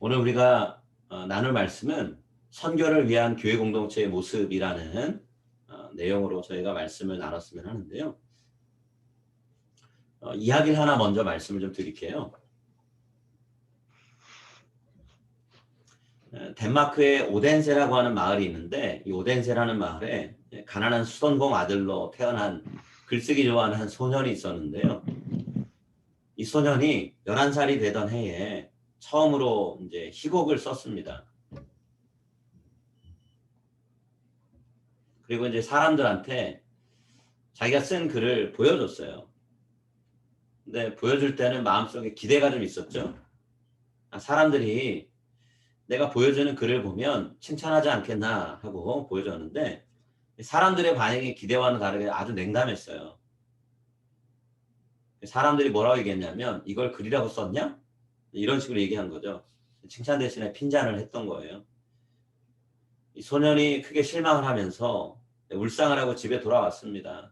오늘 우리가 나눌 말씀은 선교를 위한 교회 공동체의 모습이라는 내용으로 저희가 말씀을 나눴으면 하는데요. 이야기를 하나 먼저 말씀을 좀 드릴게요. 덴마크에 오덴세라고 하는 마을이 있는데 이 오덴세라는 마을에 가난한 수선공 아들로 태어난 글쓰기 좋아하는 한 소년이 있었는데요. 이 소년이 11살이 되던 해에 처음으로 이제 희곡을 썼습니다. 그리고 이제 사람들한테 자기가 쓴 글을 보여줬어요. 근데 보여줄 때는 마음속에 기대가 좀 있었죠. 사람들이 내가 보여주는 글을 보면 칭찬하지 않겠나 하고 보여줬는데 사람들의 반응이 기대와는 다르게 아주 냉담했어요. 사람들이 뭐라고 얘기했냐면 이걸 글이라고 썼냐? 이런 식으로 얘기한 거죠. 칭찬 대신에 핀잔을 했던 거예요. 이 소년이 크게 실망을 하면서 울상을 하고 집에 돌아왔습니다.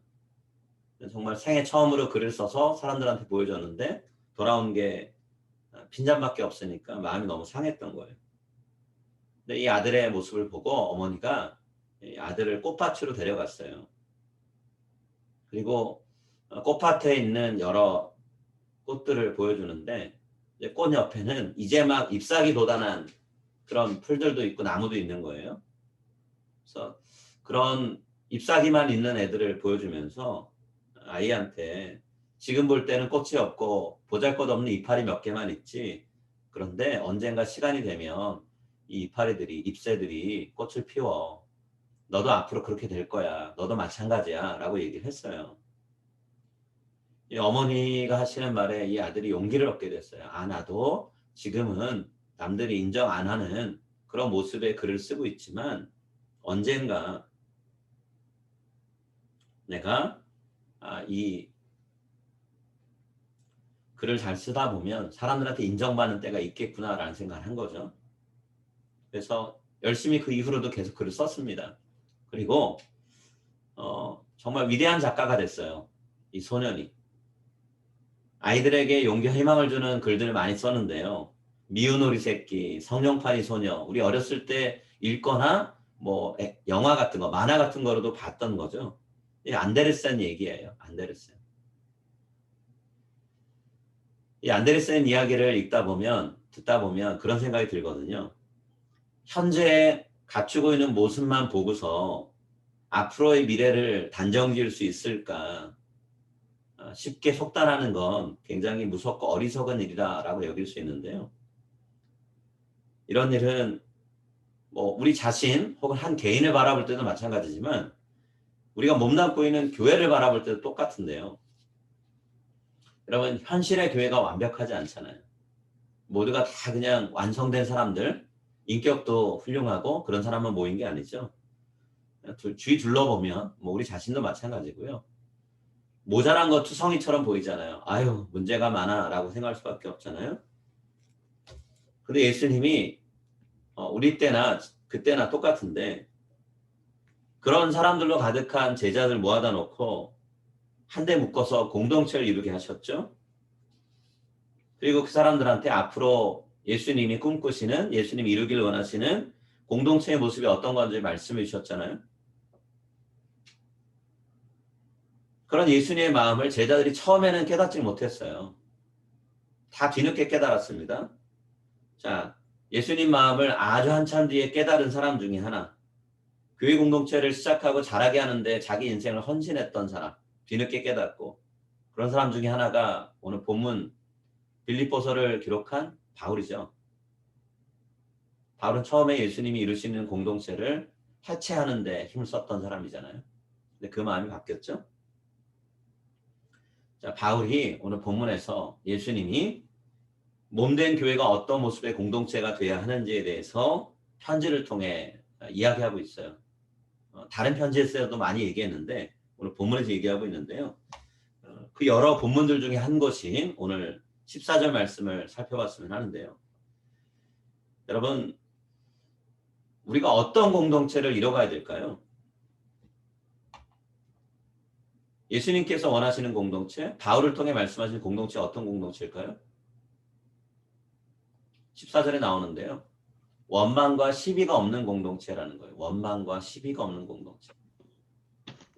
정말 생애 처음으로 글을 써서 사람들한테 보여줬는데 돌아온 게 핀잔밖에 없으니까 마음이 너무 상했던 거예요. 근데 이 아들의 모습을 보고 어머니가 이 아들을 꽃밭으로 데려갔어요. 그리고 꽃밭에 있는 여러 꽃들을 보여주는데 꽃 옆에는 이제 막 잎사귀 돋아난 그런 풀들도 있고 나무도 있는 거예요. 그래서 그런 잎사귀만 있는 애들을 보여주면서 아이한테 지금 볼 때는 꽃이 없고 보잘것없는 이파리 몇 개만 있지. 그런데 언젠가 시간이 되면 이 이파리들이, 잎새들이 꽃을 피워. 너도 앞으로 그렇게 될 거야. 너도 마찬가지야. 라고 얘기를 했어요. 이 어머니가 하시는 말에 이 아들이 용기를 얻게 됐어요. 아, 나도 지금은 남들이 인정 안 하는 그런 모습의 글을 쓰고 있지만 언젠가 내가 이 글을 잘 쓰다 보면 사람들한테 인정받는 때가 있겠구나라는 생각을 한 거죠. 그래서 열심히 그 이후로도 계속 글을 썼습니다. 그리고 정말 위대한 작가가 됐어요. 이 소년이. 아이들에게 용기와 희망을 주는 글들을 많이 썼는데요. 미운 오리 새끼, 성령파리 소녀, 우리 어렸을 때 읽거나 뭐 영화 같은 거, 만화 같은 거로도 봤던 거죠. 이 안데르센 얘기예요. 안데르센. 이 안데르센 이야기를 듣다 보면 그런 생각이 들거든요. 현재 갖추고 있는 모습만 보고서 앞으로의 미래를 단정 지을 수 있을까? 쉽게 속단하는 건 굉장히 무섭고 어리석은 일이라고 여길 수 있는데요. 이런 일은 뭐 우리 자신 혹은 한 개인을 바라볼 때도 마찬가지지만 우리가 몸담고 있는 교회를 바라볼 때도 똑같은데요. 여러분, 현실의 교회가 완벽하지 않잖아요. 모두가 다 그냥 완성된 사람들, 인격도 훌륭하고 그런 사람만 모인 게 아니죠. 주위 둘러보면 뭐 우리 자신도 마찬가지고요. 모자란 거 투성이처럼 보이잖아요. 아유, 문제가 많아 라고 생각할 수밖에 없잖아요. 근데 예수님이 우리 때나 그때나 똑같은데 그런 사람들로 가득한 제자들 모아다 놓고 한데 묶어서 공동체를 이루게 하셨죠. 그리고 그 사람들한테 앞으로 예수님이 꿈꾸시는, 예수님이 이루기를 원하시는 공동체의 모습이 어떤 건지 말씀해 주셨잖아요. 그런 예수님의 마음을 제자들이 처음에는 깨닫지 못했어요. 다 뒤늦게 깨달았습니다. 자, 예수님 마음을 아주 한참 뒤에 깨달은 사람 중에 하나, 교회 공동체를 시작하고 자라게 하는데 자기 인생을 헌신했던 사람, 뒤늦게 깨닫고 그런 사람 중에 하나가 오늘 본문 빌립보서를 기록한 바울이죠. 바울은 처음에 예수님이 이루시는 공동체를 해체하는 데 힘을 썼던 사람이잖아요. 근데 그 마음이 바뀌었죠. 자, 바울이 오늘 본문에서 예수님이 몸된 교회가 어떤 모습의 공동체가 돼야 하는지에 대해서 편지를 통해 이야기하고 있어요. 다른 편지에서도 많이 얘기했는데 오늘 본문에서 얘기하고 있는데요. 그 여러 본문들 중에 한 것이 오늘 14절 말씀을 살펴봤으면 하는데요. 여러분, 우리가 어떤 공동체를 이뤄가야 될까요? 예수님께서 원하시는 공동체, 바울을 통해 말씀하시는 공동체 어떤 공동체일까요? 14절에 나오는데요. 원망과 시비가 없는 공동체라는 거예요. 원망과 시비가 없는 공동체.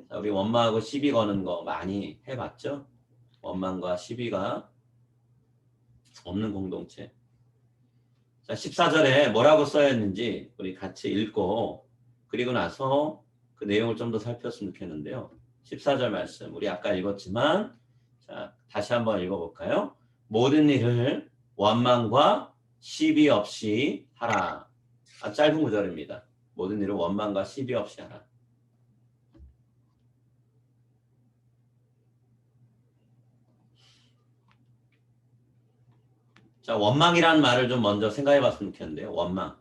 자, 우리 원망하고 시비 거는 거 많이 해봤죠? 원망과 시비가 없는 공동체. 자, 14절에 뭐라고 써있는지 우리 같이 읽고 그리고 나서 그 내용을 좀 더 살폈으면 좋겠는데요. 14절 말씀 우리 아까 읽었지만 자, 다시 한번 읽어볼까요? 모든 일을 원망과 시비 없이 하라. 짧은 구절입니다. 모든 일을 원망과 시비 없이 하라. 자, 원망이라는 말을 좀 먼저 생각해 봤으면 좋겠는데요. 원망.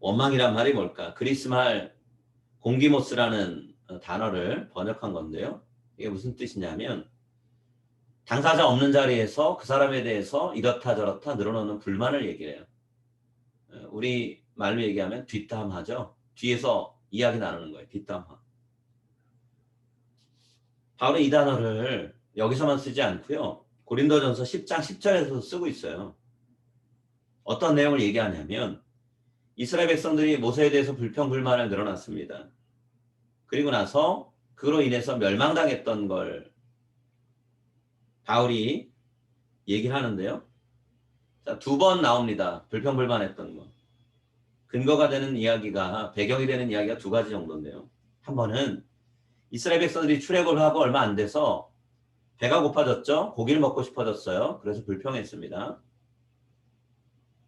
원망이란 말이 뭘까? 그리스 말 공기모스라는 단어를 번역한 건데요. 이게 무슨 뜻이냐면 당사자 없는 자리에서 그 사람에 대해서 이렇다 저렇다 늘어놓는 불만을 얘기해요. 우리 말로 얘기하면 뒷담화죠. 뒤에서 이야기 나누는 거예요. 뒷담화. 바울은 이 단어를 여기서만 쓰지 않고요. 고린도전서 10장 10절에서 쓰고 있어요. 어떤 내용을 얘기하냐면 이스라엘 백성들이 모세에 대해서 불평불만을 늘어놨습니다. 그리고 나서 그로 인해서 멸망당했던 걸 바울이 얘기를 하는데요. 자, 2번 나옵니다. 불평불만했던 거. 근거가 되는 이야기가 배경이 되는 이야기가 2가지 정도인데요. 한 번은 이스라엘 백성들이 출애굽을 하고 얼마 안 돼서 배가 고파졌죠. 고기를 먹고 싶어졌어요. 그래서 불평했습니다.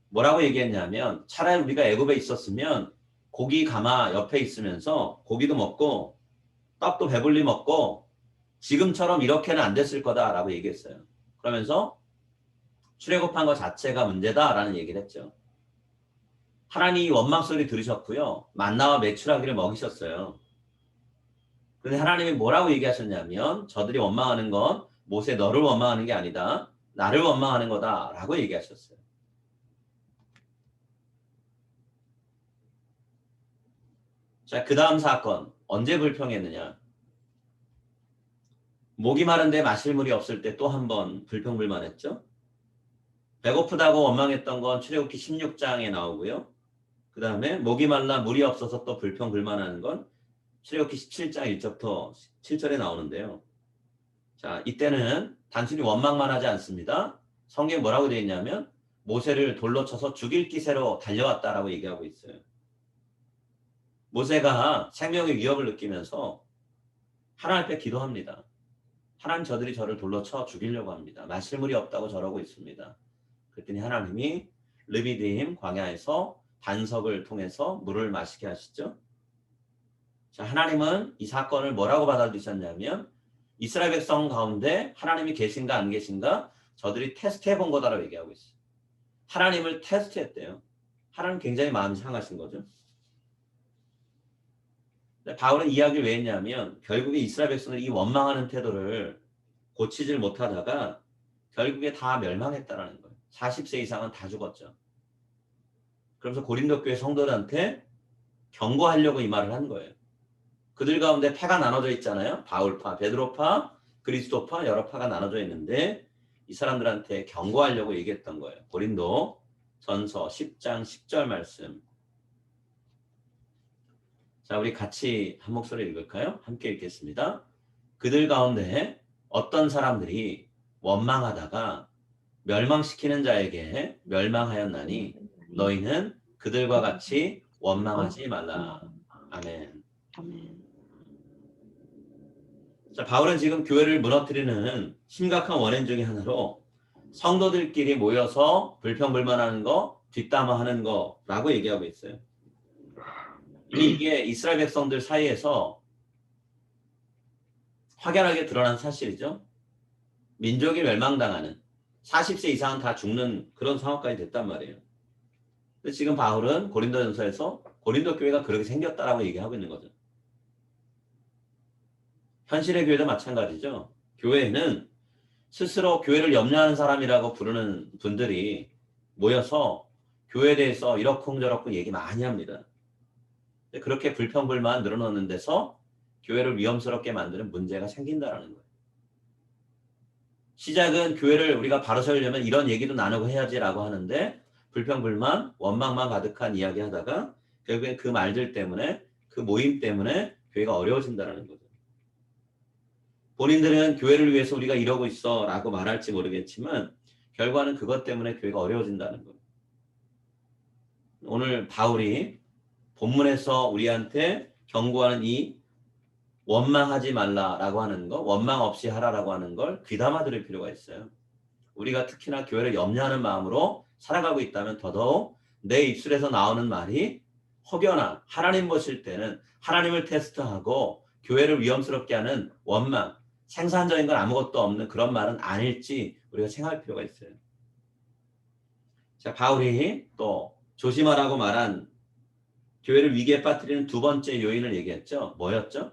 뭐라고 얘기했냐면 차라리 우리가 애굽에 있었으면 고기 가마 옆에 있으면서 고기도 먹고 떡도 배불리 먹고 지금처럼 이렇게는 안 됐을 거다라고 얘기했어요. 그러면서 출애굽한 것 자체가 문제다라는 얘기를 했죠. 하나님이 원망 소리 들으셨고요. 만나와 메추라기를 먹이셨어요. 그런데 하나님이 뭐라고 얘기하셨냐면 저들이 원망하는 건 모세 너를 원망하는 게 아니다. 나를 원망하는 거다라고 얘기하셨어요. 자, 그 다음 사건 언제 불평했느냐? 목이 마른데 마실 물이 없을 때 또 한 번 불평불만했죠. 배고프다고 원망했던 건 출애굽기 16장에 나오고요. 그 다음에 목이 말라 물이 없어서 또 불평불만하는 건 출애굽기 17장 1절부터 7절에 나오는데요. 자, 이때는 단순히 원망만 하지 않습니다. 성경에 뭐라고 되어 있냐면 모세를 돌로 쳐서 죽일 기세로 달려왔다라고 얘기하고 있어요. 모세가 생명의 위협을 느끼면서 하나님 앞에 기도합니다. 하나님 저들이 저를 돌로 쳐 죽이려고 합니다. 마실 물이 없다고 저러고 있습니다. 그랬더니 하나님이 르비딤 광야에서 반석을 통해서 물을 마시게 하시죠. 자, 하나님은 이 사건을 뭐라고 받아들이셨냐면 이스라엘 백성 가운데 하나님이 계신가 안 계신가 저들이 테스트해 본 거다라고 얘기하고 있어요. 하나님을 테스트했대요. 하나님 굉장히 마음이 상하신 거죠. 바울은 이야기를 왜 했냐면 결국에 이스라엘 백성들이 이 원망하는 태도를 고치질 못하다가 결국에 다 멸망했다라는 거예요. 40세 이상은 다 죽었죠. 그러면서 고린도 교회 성도들한테 경고하려고 이 말을 한 거예요. 그들 가운데 파가 나눠져 있잖아요. 바울파, 베드로파, 그리스도파 여러 파가 나눠져 있는데 이 사람들한테 경고하려고 얘기했던 거예요. 고린도 전서 10장 10절 말씀. 자, 우리 같이 한 목소리 읽을까요? 함께 읽겠습니다. 그들 가운데 어떤 사람들이 원망하다가 멸망시키는 자에게 멸망하였나니 너희는 그들과 같이 원망하지 말라. 아멘. 자, 바울은 지금 교회를 무너뜨리는 심각한 원인 중에 하나로 성도들끼리 모여서 불평불만하는 거, 뒷담화하는 거라고 얘기하고 있어요. 이미 이게 이스라엘 백성들 사이에서 확연하게 드러난 사실이죠. 민족이 멸망당하는 40세 이상은 다 죽는 그런 상황까지 됐단 말이에요. 근데 지금 바울은 고린도전서에서 고린도 교회가 그렇게 생겼다라고 얘기하고 있는 거죠. 현실의 교회도 마찬가지죠. 교회에는 스스로 교회를 염려하는 사람이라고 부르는 분들이 모여서 교회에 대해서 이러쿵저러쿵 얘기 많이 합니다. 그렇게 불평불만 늘어놓는 데서 교회를 위험스럽게 만드는 문제가 생긴다는 거예요. 시작은 교회를 우리가 바로 세우려면 이런 얘기도 나누고 해야지라고 하는데 불평불만, 원망만 가득한 이야기 하다가 결국엔 그 말들 때문에 그 모임 때문에 교회가 어려워진다는 거죠. 본인들은 교회를 위해서 우리가 이러고 있어 라고 말할지 모르겠지만 결과는 그것 때문에 교회가 어려워진다는 거예요. 오늘 바울이 본문에서 우리한테 경고하는 이 원망하지 말라라고 하는 거, 원망 없이 하라라고 하는 걸 귀담아 들을 필요가 있어요. 우리가 특히나 교회를 염려하는 마음으로 살아가고 있다면 더더욱 내 입술에서 나오는 말이 혹여나 하나님 보실 때는 하나님을 테스트하고 교회를 위험스럽게 하는 원망, 생산적인 건 아무것도 없는 그런 말은 아닐지 우리가 생각할 필요가 있어요. 자, 바울이 또 조심하라고 말한 교회를 위기에 빠뜨리는 두 번째 요인을 얘기했죠. 뭐였죠?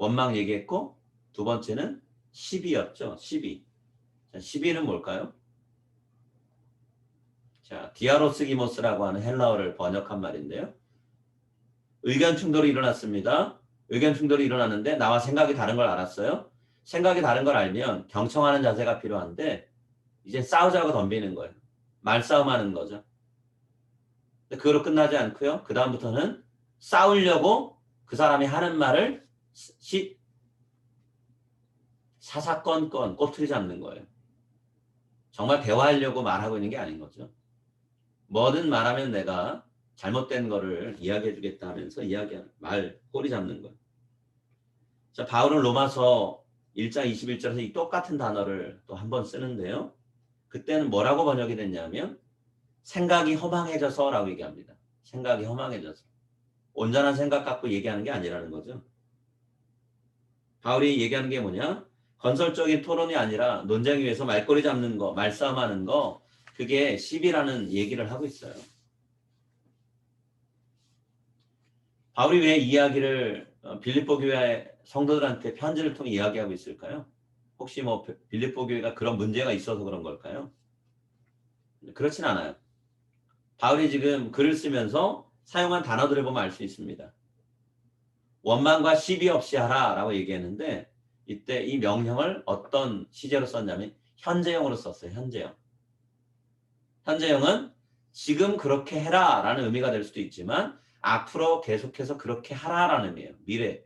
원망 얘기했고 두 번째는 시비였죠. 시비. 자, 시비는 뭘까요? 자, 디아로스기모스라고 하는 헬라어를 번역한 말인데요. 의견 충돌이 일어났습니다. 의견 충돌이 일어났는데 나와 생각이 다른 걸 알았어요. 생각이 다른 걸 알면 경청하는 자세가 필요한데 이제 싸우자고 덤비는 거예요. 말싸움하는 거죠. 근데 그거로 끝나지 않고요. 그 다음부터는 싸우려고 그 사람이 하는 말을 사사건건 꼬투리 잡는 거예요. 정말 대화하려고 말하고 있는 게 아닌 거죠. 뭐든 말하면 내가 잘못된 거를 이야기해 주겠다 하면서 이야기하는 말 꼬리 잡는 거예요. 자, 바울은 로마서 1장 21절에서 이 똑같은 단어를 또 한 번 쓰는데요. 그때는 뭐라고 번역이 됐냐면 생각이 허망해져서라고 얘기합니다. 생각이 허망해져서. 온전한 생각 갖고 얘기하는 게 아니라는 거죠. 바울이 얘기하는 게 뭐냐? 건설적인 토론이 아니라 논쟁 위에서 말꼬리 잡는 거, 말싸움하는 거, 그게 시비라는 얘기를 하고 있어요. 바울이 왜 이야기를 빌립보 교회 성도들한테 편지를 통해 이야기하고 있을까요? 혹시 뭐 빌립보 교회가 그런 문제가 있어서 그런 걸까요? 그렇진 않아요. 바울이 지금 글을 쓰면서 사용한 단어들을 보면 알 수 있습니다. 원망과 시비 없이 하라라고 얘기했는데 이때 이 명령을 어떤 시제로 썼냐면 현재형으로 썼어요. 현재형. 현재형은 지금 그렇게 해라라는 의미가 될 수도 있지만 앞으로 계속해서 그렇게 하라라는 의미예요. 미래.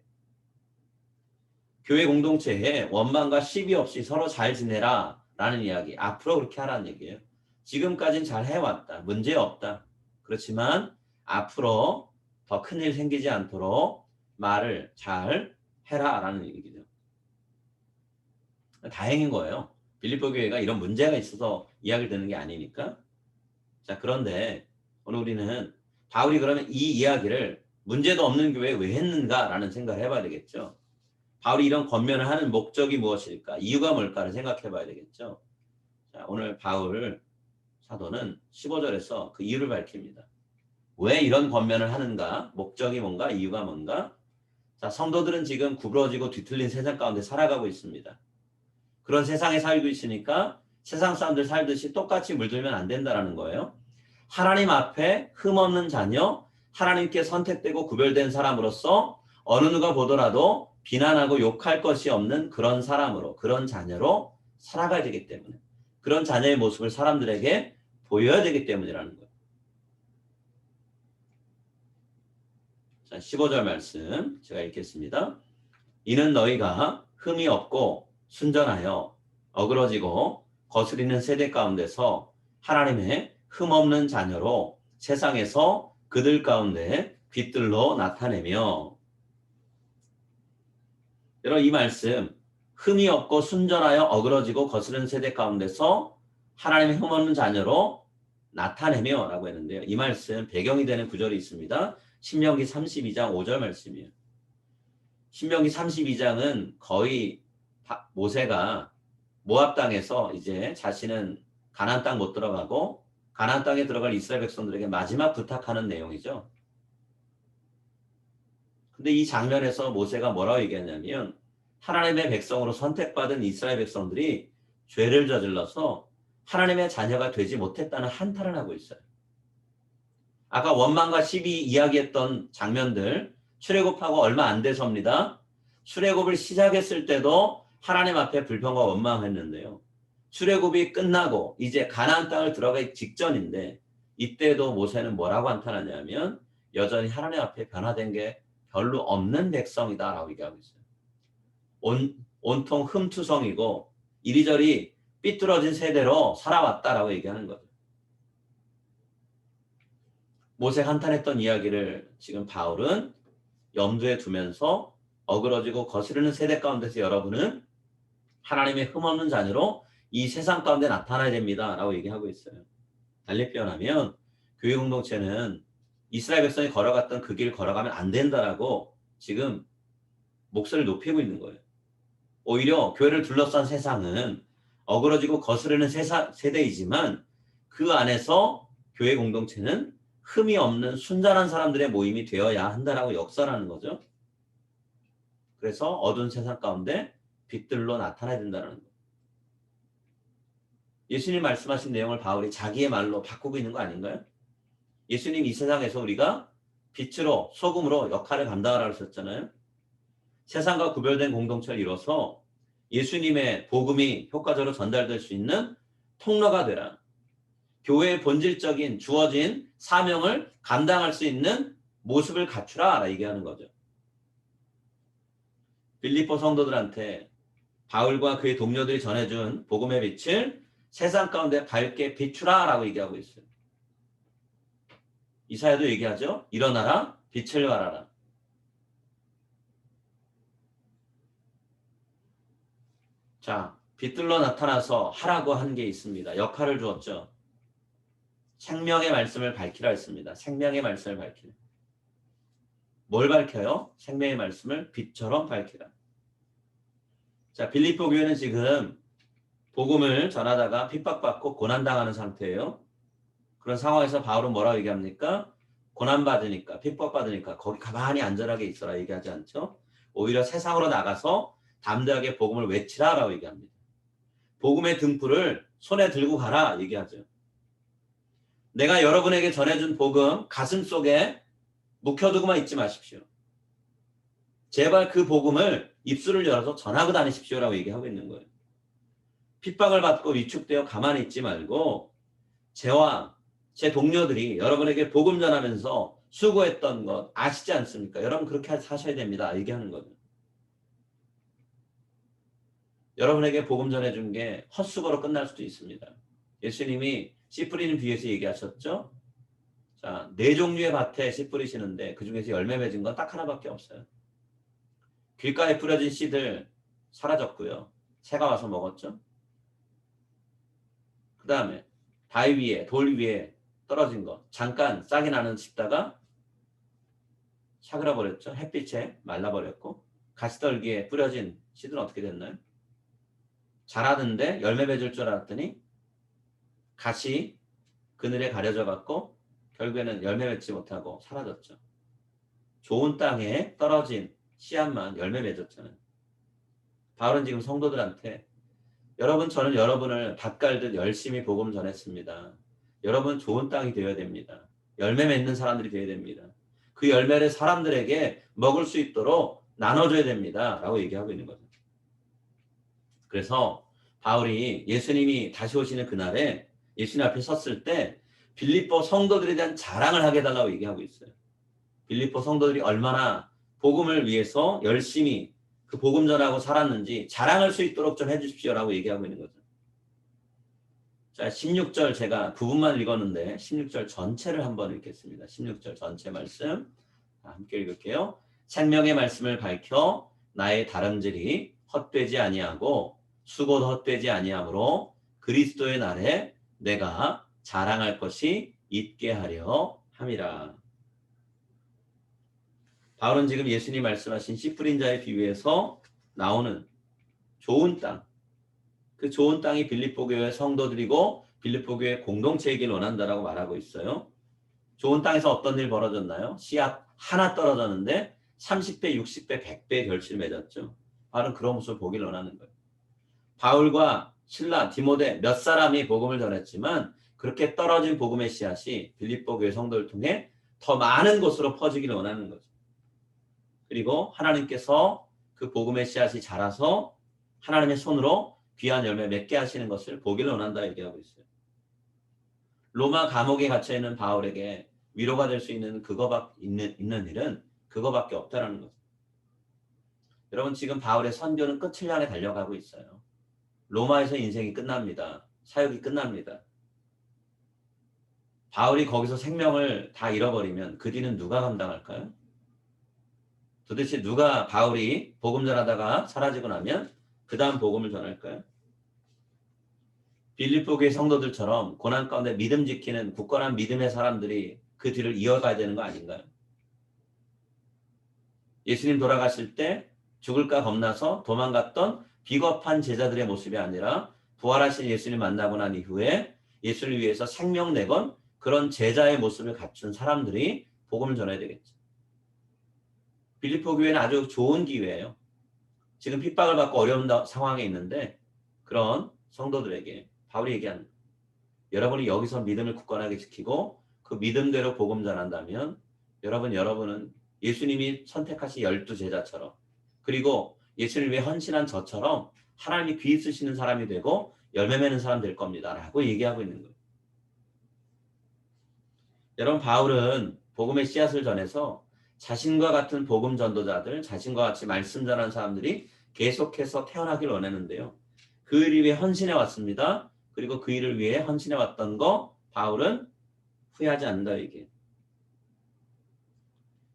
교회 공동체에 원망과 시비 없이 서로 잘 지내라라는 이야기. 앞으로 그렇게 하라는 얘기예요. 지금까지는 잘 해왔다. 문제 없다. 그렇지만 앞으로 더 큰일 생기지 않도록 말을 잘 해라라는 얘기죠. 다행인 거예요. 빌립보 교회가 이런 문제가 있어서 이야기를 듣는 게 아니니까. 자, 그런데 오늘 우리는 바울이 그러면 이 이야기를 문제도 없는 교회에 왜 했는가라는 생각을 해봐야 되겠죠. 바울이 이런 권면을 하는 목적이 무엇일까? 이유가 뭘까를 생각해 봐야 되겠죠. 자, 오늘 바울 사도는 15절에서 그 이유를 밝힙니다. 왜 이런 권면을 하는가? 목적이 뭔가? 이유가 뭔가? 자, 성도들은 지금 구부러지고 뒤틀린 세상 가운데 살아가고 있습니다. 그런 세상에 살고 있으니까 세상 사람들 살듯이 똑같이 물들면 안 된다는 거예요. 하나님 앞에 흠없는 자녀, 하나님께 선택되고 구별된 사람으로서 어느 누가 보더라도 비난하고 욕할 것이 없는 그런 사람으로, 그런 자녀로 살아가야 되기 때문에 그런 자녀의 모습을 사람들에게 보여야 되기 때문이라는 거예요. 자, 15절 말씀 제가 읽겠습니다. 이는 너희가 흠이 없고 순전하여 어그러지고 거스리는 세대 가운데서 하나님의 흠없는 자녀로 세상에서 그들 가운데 빛들로 나타내며. 여러분 이 말씀 흠이 없고 순전하여 어그러지고 거스르는 세대 가운데서 하나님의 흠없는 자녀로 나타내며 라고 했는데요. 이 말씀 배경이 되는 구절이 있습니다. 신명기 32장 5절 말씀이에요. 신명기 32장은 거의 모세가 모압 땅에서 이제 자신은 가나안 땅 못 들어가고 가나안 땅에 들어갈 이스라엘 백성들에게 마지막 부탁하는 내용이죠. 근데 이 장면에서 모세가 뭐라고 얘기하냐면 하나님의 백성으로 선택받은 이스라엘 백성들이 죄를 저질러서 하나님의 자녀가 되지 못했다는 한탄을 하고 있어요. 아까 원망과 시비 이야기했던 장면들 출애굽하고 얼마 안 돼서입니다. 출애굽을 시작했을 때도 하나님 앞에 불평과 원망했는데요. 출애굽이 끝나고 이제 가나안 땅을 들어가기 직전인데 이때도 모세는 뭐라고 한탄하냐면 여전히 하나님 앞에 변화된 게 별로 없는 백성이다라고 얘기하고 있어요. 온통 흠투성이고 이리저리 삐뚤어진 세대로 살아왔다라고 얘기하는 거죠. 모세가 한탄했던 이야기를 지금 바울은 염두에 두면서 어그러지고 거스르는 세대 가운데서 여러분은 하나님의 흠없는 자녀로 이 세상 가운데 나타나야 됩니다 라고 얘기하고 있어요. 달리 표현하면 교회 공동체는 이스라엘 백성이 걸어갔던 그 길 걸어가면 안 된다라고 지금 목소리를 높이고 있는 거예요. 오히려 교회를 둘러싼 세상은 어그러지고 거스르는 세대이지만 그 안에서 교회 공동체는 흠이 없는 순전한 사람들의 모임이 되어야 한다라고 역설하는 거죠. 그래서 어두운 세상 가운데 빛들로 나타나야 된다는 거예요. 예수님 말씀하신 내용을 바울이 자기의 말로 바꾸고 있는 거 아닌가요? 예수님 이 세상에서 우리가 빛으로 소금으로 역할을 감당하라고 하셨잖아요. 세상과 구별된 공동체를 이뤄서 예수님의 복음이 효과적으로 전달될 수 있는 통로가 되라. 교회의 본질적인 주어진 사명을 감당할 수 있는 모습을 갖추라 얘기하는 거죠. 빌립보 성도들한테 바울과 그의 동료들이 전해준 복음의 빛을 세상 가운데 밝게 비추라 라고 얘기하고 있어요. 이사야도 얘기하죠. 일어나라 빛을 발하라. 자, 빛들로 나타나서 하라고 한 게 있습니다. 역할을 주었죠. 생명의 말씀을 밝히라 했습니다. 생명의 말씀을 밝히라. 뭘 밝혀요? 생명의 말씀을 빛처럼 밝히라. 자, 빌립보 교회는 지금 복음을 전하다가 핍박받고 고난당하는 상태예요. 그런 상황에서 바울은 뭐라고 얘기합니까? 고난받으니까, 핍박받으니까 거기 가만히 안전하게 있어라 얘기하지 않죠. 오히려 세상으로 나가서 담대하게 복음을 외치라라고 얘기합니다. 복음의 등불을 손에 들고 가라 얘기하죠. 내가 여러분에게 전해준 복음 가슴 속에 묵혀두고만 있지 마십시오. 제발 그 복음을 입술을 열어서 전하고 다니십시오라고 얘기하고 있는 거예요. 핍박을 받고 위축되어 가만히 있지 말고 저와 제 동료들이 여러분에게 복음 전하면서 수고했던 것 아시지 않습니까? 여러분 그렇게 사셔야 됩니다. 얘기하는 거죠. 여러분에게 복음 전해준 게 헛수고로 끝날 수도 있습니다. 예수님이 씨 뿌리는 비유에서 얘기하셨죠? 자, 4종류의 밭에 씨 뿌리시는데 그 중에서 열매 맺은 건 딱 하나밖에 없어요. 길가에 뿌려진 씨들 사라졌고요. 새가 와서 먹었죠. 그 다음에 바위 위에 돌 위에 떨어진 거 잠깐 싹이 나는 씹다가 사그라버렸죠. 햇빛에 말라버렸고 가시떨기에 뿌려진 씨들은 어떻게 됐나요? 자라는데 열매 맺을 줄 알았더니 가시 그늘에 가려져 갖고 결국에는 열매 맺지 못하고 사라졌죠. 좋은 땅에 떨어진 씨앗만 열매 맺었잖아요. 바울은 지금 성도들한테 여러분 저는 여러분을 밭 갈듯 열심히 복음 전했습니다. 여러분 좋은 땅이 되어야 됩니다. 열매 맺는 사람들이 되어야 됩니다. 그 열매를 사람들에게 먹을 수 있도록 나눠줘야 됩니다. 라고 얘기하고 있는 거죠. 그래서 바울이 예수님이 다시 오시는 그날에 예수님 앞에 섰을 때 빌립보 성도들에 대한 자랑을 하게 해달라고 얘기하고 있어요. 빌립보 성도들이 얼마나 복음을 위해서 열심히 그 복음 전하고 살았는지 자랑할 수 있도록 좀 해주십시오라고 얘기하고 있는 거죠. 자, 16절 제가 부분만 읽었는데 16절 전체를 한번 읽겠습니다. 16절 전체 말씀 함께 읽을게요. 생명의 말씀을 밝혀 나의 다름질이 헛되지 아니하고 수고도 헛되지 아니하므로 그리스도의 날에 내가 자랑할 것이 있게 하려 함이라. 바울은 지금 예수님 말씀하신 씨 뿌린 자의 비유에서 나오는 좋은 땅, 그 좋은 땅이 빌립보 교회 성도들이고 빌립보 교회 공동체이길 원한다라고 말하고 있어요. 좋은 땅에서 어떤 일 벌어졌나요? 씨앗 하나 떨어졌는데 30배, 60배, 100배의 결실을 맺었죠. 바울은 그런 모습을 보길 원하는 거예요. 바울과 실라, 디모데 몇 사람이 복음을 전했지만 그렇게 떨어진 복음의 씨앗이 빌립보 교회 성도를 통해 더 많은 곳으로 퍼지기를 원하는 거죠. 그리고 하나님께서 그 복음의 씨앗이 자라서 하나님의 손으로 귀한 열매 맺게 하시는 것을 보기를 원한다 얘기하고 있어요. 로마 감옥에 갇혀 있는 바울에게 위로가 될 수 있는 있는 일은 그거밖에 없다라는 거죠. 여러분 지금 바울의 선교는 끝을 향해 달려가고 있어요. 로마에서 인생이 끝납니다. 사역이 끝납니다. 바울이 거기서 생명을 다 잃어버리면 그 뒤는 누가 감당할까요? 도대체 누가 바울이 복음 전하다가 사라지고 나면 그 다음 복음을 전할까요? 빌립보 교회 성도들처럼 고난 가운데 믿음 지키는 굳건한 믿음의 사람들이 그 뒤를 이어가야 되는 거 아닌가요? 예수님 돌아가실 때 죽을까 겁나서 도망갔던 비겁한 제자들의 모습이 아니라 부활하신 예수님 만나고 난 이후에 예수를 위해서 생명 내건 그런 제자의 모습을 갖춘 사람들이 복음을 전해야 되겠죠. 빌립보 교회는 아주 좋은 기회예요. 지금 핍박을 받고 어려운 상황에 있는데 그런 성도들에게 바울이 얘기하는 여러분이 여기서 믿음을 굳건하게 지키고 그 믿음대로 복음 전한다면 여러분은 예수님이 선택하신 12제자처럼 그리고 예수를 위해 헌신한 저처럼 하나님이 귀 쓰시는 사람이 되고 열매 맺는 사람 될 겁니다. 라고 얘기하고 있는 거예요. 여러분 바울은 복음의 씨앗을 전해서 자신과 같은 복음 전도자들, 자신과 같이 말씀 전하는 사람들이 계속해서 태어나길 원했는데요. 그 일을 위해 헌신해 왔습니다. 그리고 그 일을 위해 헌신해 왔던 거 바울은 후회하지 않는다 얘기해요.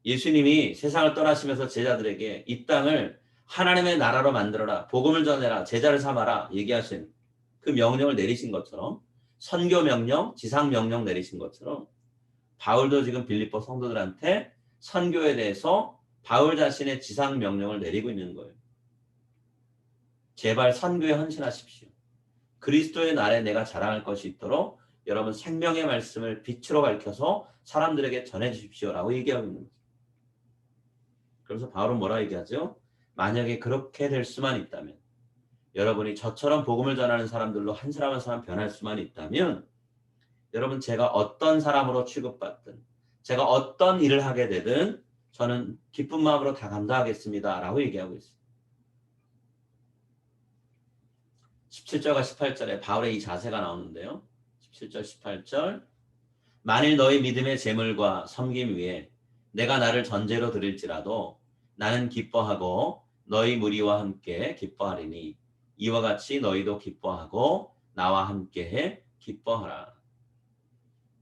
예수님이 세상을 떠나시면서 제자들에게 이 땅을 하나님의 나라로 만들어라, 복음을 전해라, 제자를 삼아라 얘기하신 그 명령을 내리신 것처럼 선교 명령, 지상 명령 내리신 것처럼 바울도 지금 빌립보 성도들한테 선교에 대해서 바울 자신의 지상 명령을 내리고 있는 거예요. 제발 선교에 헌신하십시오. 그리스도의 날에 내가 자랑할 것이 있도록 여러분 생명의 말씀을 빛으로 밝혀서 사람들에게 전해 주십시오라고 얘기하고 있는 거죠. 그래서 바울은 뭐라 얘기하죠? 만약에 그렇게 될 수만 있다면 여러분이 저처럼 복음을 전하는 사람들로 한 사람 한 사람 변할 수만 있다면 여러분 제가 어떤 사람으로 취급받든 제가 어떤 일을 하게 되든 저는 기쁜 마음으로 다 감사하겠습니다 라고 얘기하고 있어요. 17절과 18절에 바울의 이 자세가 나오는데요. 17절 18절 만일 너희 믿음의 재물과 섬김 위에 내가 나를 전제로 드릴지라도 나는 기뻐하고 너희 무리와 함께 기뻐하리니 이와 같이 너희도 기뻐하고 나와 함께 기뻐하라.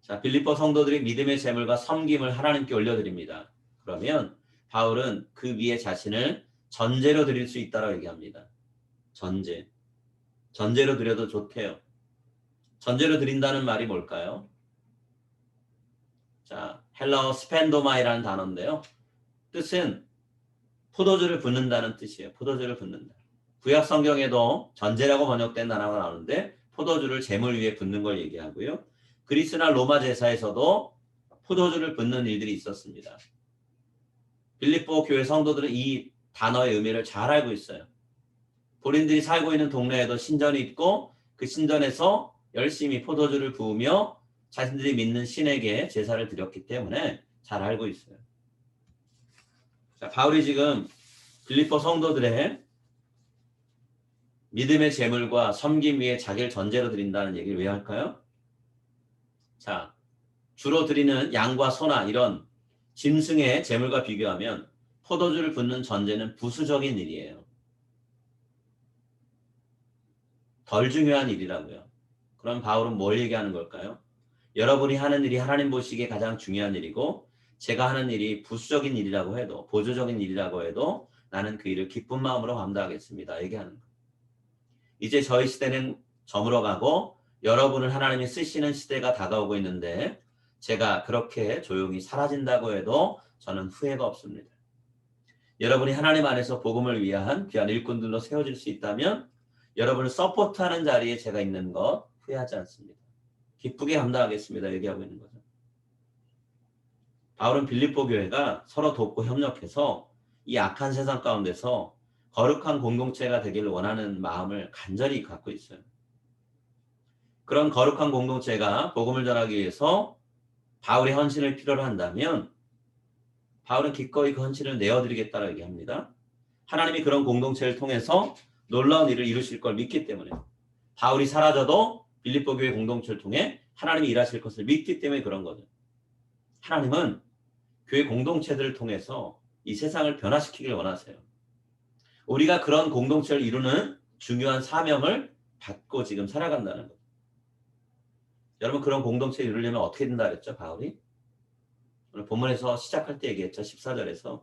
자, 빌립보 성도들이 믿음의 재물과 섬김을 하나님께 올려드립니다. 그러면 바울은 그 위에 자신을 전제로 드릴 수 있다고 얘기합니다. 전제로 드려도 좋대요. 전제로 드린다는 말이 뭘까요? 자, 헬라어 스펜도마이라는 단어인데요. 뜻은 포도주를 붓는다는 뜻이에요. 포도주를 붓는다. 구약 성경에도 전제라고 번역된 단어가 나오는데 포도주를 제물 위에 붓는 걸 얘기하고요. 그리스나 로마 제사에서도 포도주를 붓는 일들이 있었습니다. 빌립보 교회 성도들은 이 단어의 의미를 잘 알고 있어요. 본인들이 살고 있는 동네에도 신전이 있고 그 신전에서 열심히 포도주를 부으며 자신들이 믿는 신에게 제사를 드렸기 때문에 잘 알고 있어요. 자, 바울이 지금 빌립보 성도들의 믿음의 재물과 섬김 위에 자기를 전제로 드린다는 얘기를 왜 할까요? 자, 주로 드리는 양과 소나 이런 짐승의 재물과 비교하면 포도주를 붓는 전제는 부수적인 일이에요. 덜 중요한 일이라고요. 그럼 바울은 뭘 얘기하는 걸까요? 여러분이 하는 일이 하나님 보시기에 가장 중요한 일이고 제가 하는 일이 부수적인 일이라고 해도 보조적인 일이라고 해도 나는 그 일을 기쁜 마음으로 감당하겠습니다. 얘기하는 거예요. 이제 저희 시대는 저물어가고 여러분을 하나님이 쓰시는 시대가 다가오고 있는데 제가 그렇게 조용히 사라진다고 해도 저는 후회가 없습니다. 여러분이 하나님 안에서 복음을 위한 귀한 일꾼들로 세워질 수 있다면 여러분을 서포트하는 자리에 제가 있는 것 후회하지 않습니다. 기쁘게 감당하겠습니다. 얘기하고 있는 거죠. 바울은 빌립보 교회가 서로 돕고 협력해서 이 악한 세상 가운데서 거룩한 공동체가 되기를 원하는 마음을 간절히 갖고 있어요. 그런 거룩한 공동체가 복음을 전하기 위해서 바울의 헌신을 필요로 한다면 바울은 기꺼이 그 헌신을 내어드리겠다고 얘기합니다. 하나님이 그런 공동체를 통해서 놀라운 일을 이루실 걸 믿기 때문에 바울이 사라져도 빌립보 교회 공동체를 통해 하나님이 일하실 것을 믿기 때문에 그런 거죠. 하나님은 교회 공동체들을 통해서 이 세상을 변화시키길 원하세요. 우리가 그런 공동체를 이루는 중요한 사명을 받고 지금 살아간다는 거죠. 여러분 그런 공동체를 이루려면 어떻게 된다 그랬죠? 바울이? 오늘 본문에서 시작할 때 얘기했죠. 14절에서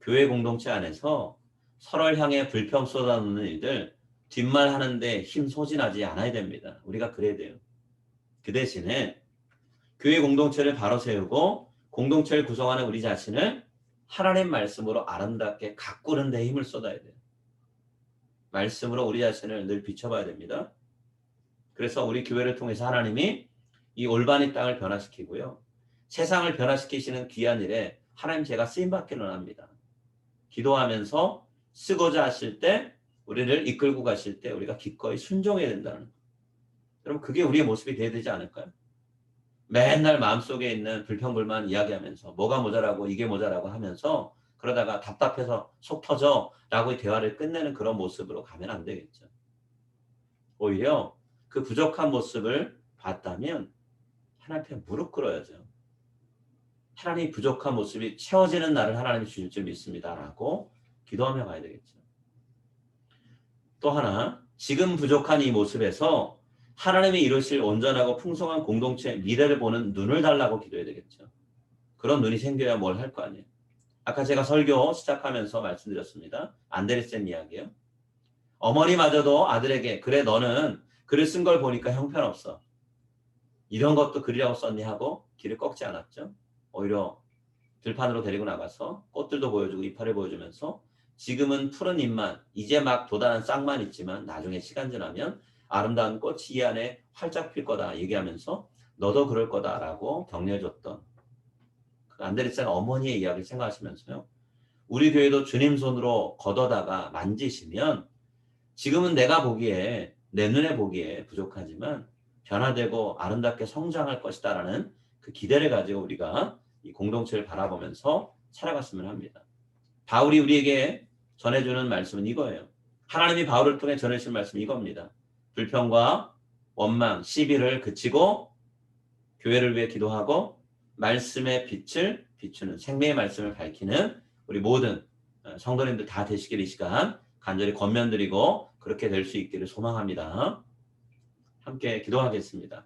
교회 공동체 안에서 서로를 향해 불평 쏟아놓는 일들 뒷말 하는데 힘 소진하지 않아야 됩니다. 우리가 그래야 돼요. 그 대신에 교회 공동체를 바로 세우고 공동체를 구성하는 우리 자신을 하나님 말씀으로 아름답게 가꾸는 데 힘을 쏟아야 돼요. 말씀으로 우리 자신을 늘 비춰봐야 됩니다. 그래서 우리 교회를 통해서 하나님이 이 올바른 땅을 변화시키고요. 세상을 변화시키시는 귀한 일에 하나님 제가 쓰임받기를 원합니다. 기도하면서 쓰고자 하실 때 우리를 이끌고 가실 때 우리가 기꺼이 순종해야 된다는 거. 여러분 그게 우리의 모습이 돼야 되지 않을까요? 맨날 마음속에 있는 불평불만 이야기하면서 뭐가 모자라고 이게 모자라고 하면서 그러다가 답답해서 속 터져 라고 대화를 끝내는 그런 모습으로 가면 안 되겠죠. 오히려 그 부족한 모습을 봤다면 하나님 앞에 무릎 꿇어야죠. 하나님이 부족한 모습이 채워지는 날을 하나님이 주실 줄 믿습니다 라고 기도하며 가야 되겠죠. 또 하나 지금 부족한 이 모습에서 하나님이 이루실 온전하고 풍성한 공동체의 미래를 보는 눈을 달라고 기도해야 되겠죠. 그런 눈이 생겨야 뭘 할 거 아니에요. 아까 제가 설교 시작하면서 말씀드렸습니다. 안데르센 이야기요. 어머니마저도 아들에게 그래 너는 글을 쓴 걸 보니까 형편없어. 이런 것도 글이라고 썼니 하고 길을 꺾지 않았죠. 오히려 들판으로 데리고 나가서 꽃들도 보여주고 이파를 보여주면서 지금은 푸른 잎만 이제 막 돋아난 싹만 있지만 나중에 시간 지나면 아름다운 꽃이 이 안에 활짝 필 거다 얘기하면서 너도 그럴 거다라고 격려해줬던 그 안데르센 어머니의 이야기를 생각하시면서요. 우리 교회도 주님 손으로 걷어다가 만지시면 지금은 내가 보기에 내 눈에 보기에 부족하지만 변화되고 아름답게 성장할 것이다라는 그 기대를 가지고 우리가 이 공동체를 바라보면서 살아갔으면 합니다. 바울이 우리에게 전해주는 말씀은 이거예요. 하나님이 바울을 통해 전해주신 말씀은 이겁니다. 불평과 원망, 시비를 그치고 교회를 위해 기도하고 말씀의 빛을 비추는 생명의 말씀을 밝히는 우리 모든 성도님들 다 되시길 이 시간 간절히 권면드리고 그렇게 될 수 있기를 소망합니다. 함께 기도하겠습니다.